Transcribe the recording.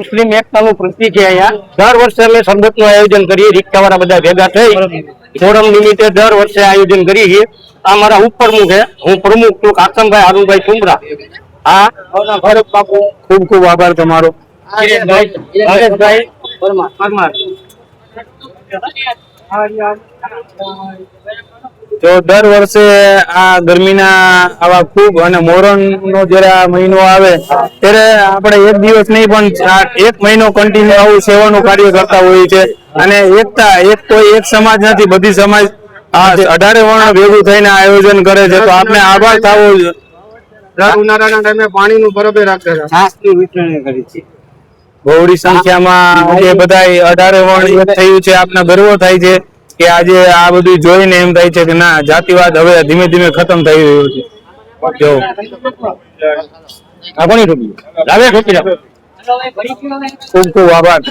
મુસ્લિમ એકતાનું પ્રતીક છે અહીંયા દર વર્ષે અમે સંગતનું આયોજન કરીએ રિક્ષાવાળા બધા ભેગા થઈ મોહરમ નિમિત્તે દર વર્ષે આયોજન કરીએ છીએ આ મારા ઉપપ્રમુખ છે હું પ્રમુખ છું કાસમભાઈ હારુભાઈ સુમરા હા ભરત બાપુ ખૂબ ખૂબ આભાર તમારો હરેશભાઈ પરમાર તો દર વર્ષે આ ગરમીના આવા ખૂબ અને મોહરમ નો જયારે આ મહિનો આવે ત્યારે આપણે એક દિવસ નહીં પણ એક મહિનો કન્ટિન્યુ આવું સેવાનું કાર્ય કરતા હોઈએ છે અને એકતા એક સમાજ નથી બધી સમાજ 18 વર્ણ ભેગું થઈને આયોજન કરે છે તો આપણે આભાર થવો દર ઉનાળાના ટાઈમે પાણીનું બરોબર રાખતા છાસની વિતરણી કરી છે બહોળી સંખ્યામાં જે બધા 18 વર્ણ એક થયું છે આપને ગર્વ થાય છે કે આજે આ બધું જોઈને એમ થાય છે કે ના જાતિવાદ હવે ધીમે ધીમે ખતમ થઈ રહ્યો છે જો આ કોની ટોપી લાવે ટોપી ખૂબ ખૂબ આભાર